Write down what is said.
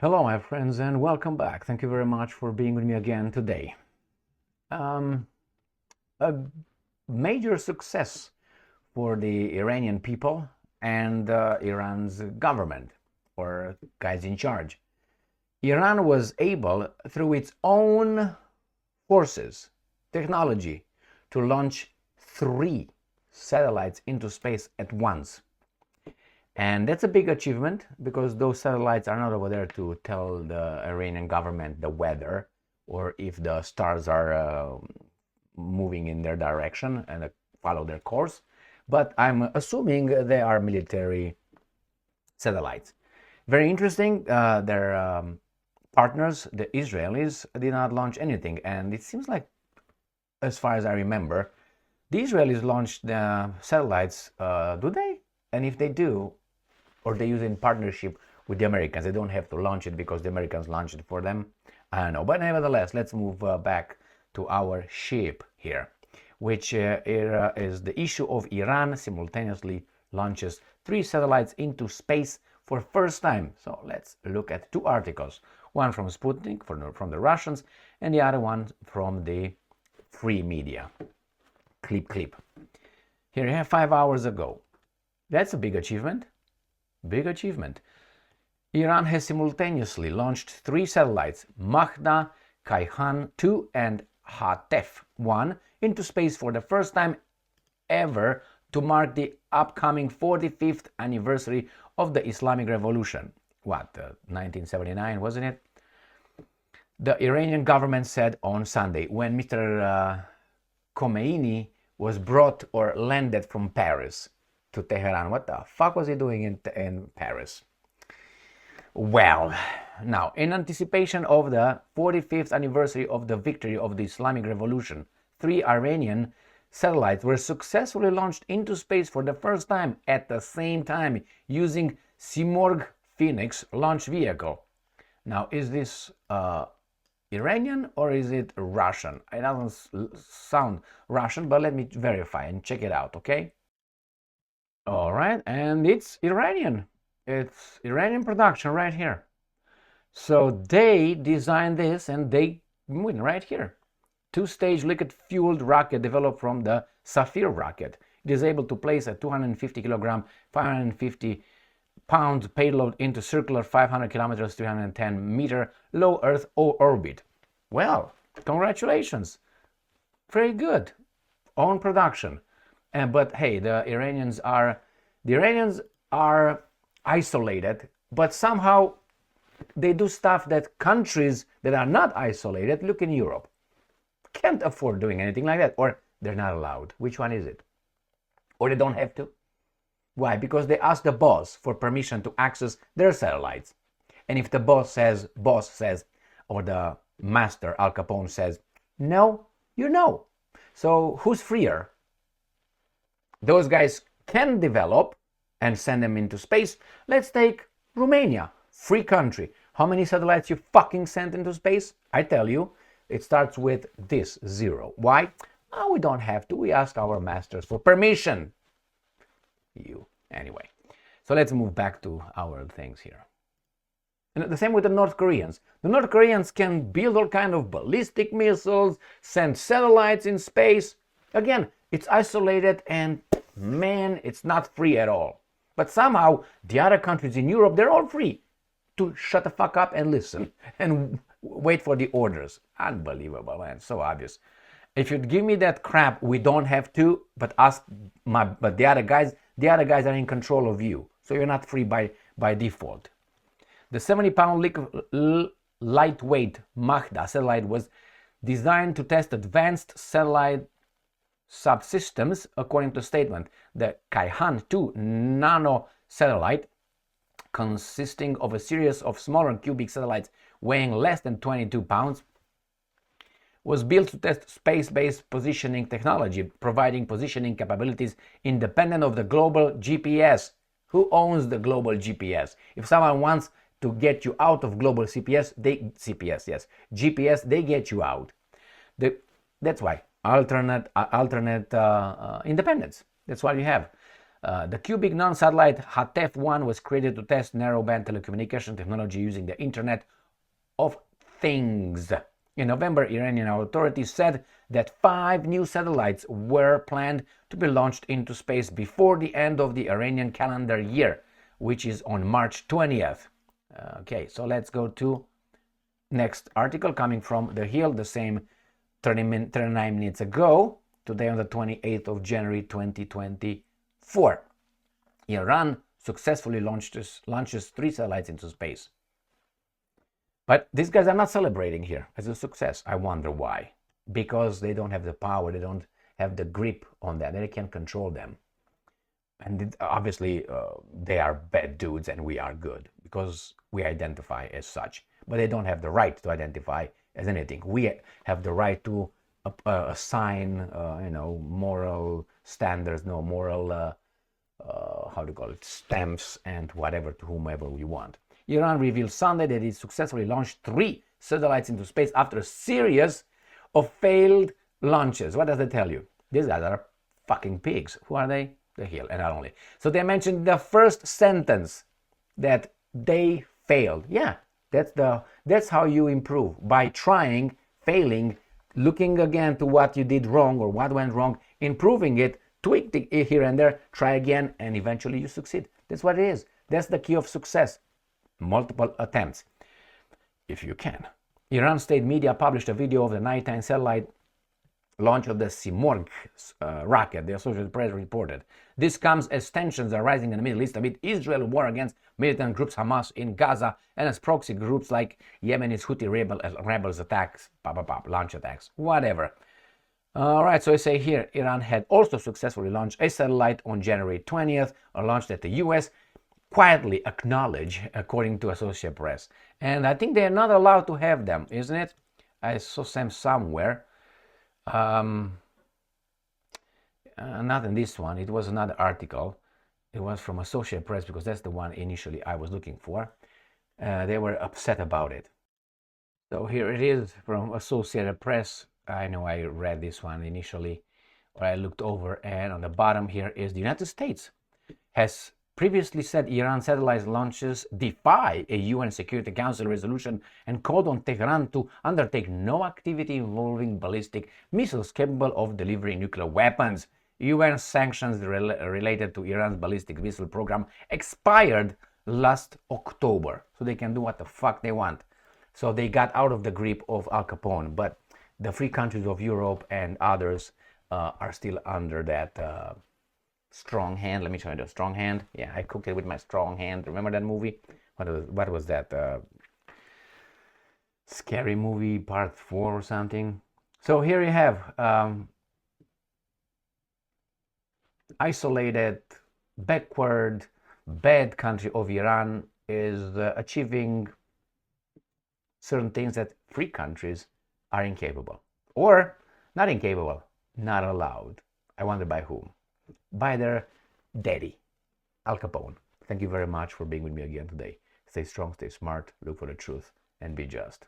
Hello, my friends, and welcome back. Thank you very much for being with me again today. A major success for the Iranian people and Iran's government, or guys in charge. Iran was able, through its own forces, technology, to launch 3 satellites into space at once. And that's a big achievement because those satellites are not over there to tell the Iranian government the weather or if the stars are moving in their direction and follow their course. But I'm assuming they are military satellites. Very interesting. Their partners, the Israelis, did not launch anything. And it seems like, as far as I remember, the Israelis launched the satellites, do they? And if they do, or they use it in partnership with the Americans. They don't have to launch it because the Americans launch it for them. I don't know. But nevertheless, let's move back to our ship here, which is the issue of Iran simultaneously launches 3 satellites into space for first time. So let's look at 2 articles. One from Sputnik, from the Russians, and the other one from the free media. Clip. Here you have 5 hours ago. That's a big achievement. Big achievement. Iran has simultaneously launched 3 satellites, Mahda, Kayhan 2 and Hatef 1, into space for the first time ever to mark the upcoming 45th anniversary of the Islamic Revolution. 1979, wasn't it? The Iranian government said on Sunday, when Mr. Khomeini was brought or landed from Paris to Tehran. What the fuck was he doing in Paris? Well, now, in anticipation of the 45th anniversary of the victory of the Islamic Revolution, 3 Iranian satellites were successfully launched into space for the first time at the same time using Simorgh Phoenix launch vehicle. Now, is this Iranian or is it Russian? It doesn't sound Russian, but let me verify and check it out, okay? All right, and it's Iranian. It's Iranian production right here. So they designed this and they win right here. 2-stage liquid-fueled rocket developed from the Sapphire rocket. It is able to place a 250 kilogram, 550 pound payload into circular 500 kilometers, 310 meter low Earth orbit. Well, congratulations. Very good. Own production. But hey, the Iranians are isolated, but somehow they do stuff that countries that are not isolated, look in Europe, can't afford doing anything like that, or they're not allowed. Which one is it? Or they don't have to? Why? Because they ask the boss for permission to access their satellites. And if the boss says, or the master, Al Capone, says, no, you know. So who's freer? Those guys can develop and send them into space. Let's take Romania, free country. How many satellites you fucking sent into space? I tell you, it starts with this 0. Why? Oh, we don't have to. We ask our masters for permission. Anyway. So let's move back to our things here. And the same with the North Koreans. The North Koreans can build all kind of ballistic missiles, send satellites in space. Again, it's isolated and man, it's not free at all. But somehow the other countries in Europe, they're all free to shut the fuck up and listen and wait for the orders. Unbelievable, man. So obvious. If you'd give me that crap, we don't have to, but the other guys are in control of you. So you're not free by default. The 70-pound lightweight Mahda satellite was designed to test advanced satellite subsystems, according to statement. The Kayhan 2 nano satellite, consisting of a series of smaller cubic satellites weighing less than 22 pounds, was built to test space-based positioning technology, providing positioning capabilities independent of the global GPS. Who owns the global GPS? If someone wants to get you out of global GPS, they get you out. That's why alternate independence. That's what you have. The cubic non-satellite HATEF-1 was created to test narrowband telecommunication technology using the Internet of Things. In November, Iranian authorities said that 5 new satellites were planned to be launched into space before the end of the Iranian calendar year, which is on March 20th. Okay, so let's go to next article coming from The Hill, the same 39 minutes ago, today on the 28th of January 2024. Iran successfully launches 3 satellites into space. But these guys are not celebrating here as a success. I wonder why. Because they don't have the power, they don't have the grip on that, they can't control them. And obviously, they are bad dudes and we are good because we identify as such. But they don't have the right to identify as anything. We have the right to assign, moral standards, moral, how do you call it, stamps and whatever to whomever we want. Iran revealed Sunday that it successfully launched 3 satellites into space after a series of failed launches. What does that tell you? These guys are fucking pigs. Who are they? The Hill, and not only. So they mentioned the first sentence that they failed. Yeah, that's how you improve, by trying, failing, looking again to what you did wrong or what went wrong, improving it, tweak it here and there, try again, and eventually you succeed. That's what it is. That's the key of success. Multiple attempts, if you can. Iran state media published a video of the nighttime satellite launch of the Simorgh rocket, the Associated Press reported. This comes as tensions are rising in the Middle East amid Israel's war against militant groups Hamas in Gaza and as proxy groups like Yemen's Houthi rebels attacks, launch attacks, whatever. All right, so I say here, Iran had also successfully launched a satellite on January 20th, or launched at the U.S., quietly acknowledge, according to Associated Press. And I think they're not allowed to have them, isn't it? I saw them somewhere. Not in this one. It was another article. It was from Associated Press because that's the one initially I was looking for. They were upset about it. So here it is from Associated Press. I know I read this one initially, or I looked over, and on the bottom here is the United States has previously said Iran satellite launches defy a UN Security Council resolution and called on Tehran to undertake no activity involving ballistic missiles capable of delivering nuclear weapons. UN sanctions related to Iran's ballistic missile program expired last October, so they can do what the fuck they want. So they got out of the grip of Al Capone, but the free countries of Europe and others are still under that strong hand. Let me show you the strong hand. Yeah, I cooked it with my strong hand. Remember that movie? What was that? Scary Movie Part 4 or something. So here you have isolated, backward, bad country of Iran is achieving certain things that free countries are incapable. Or not incapable, not allowed. I wonder by whom? By their daddy, Al Capone. Thank you very much for being with me again today. Stay strong, stay smart, look for the truth, and be just.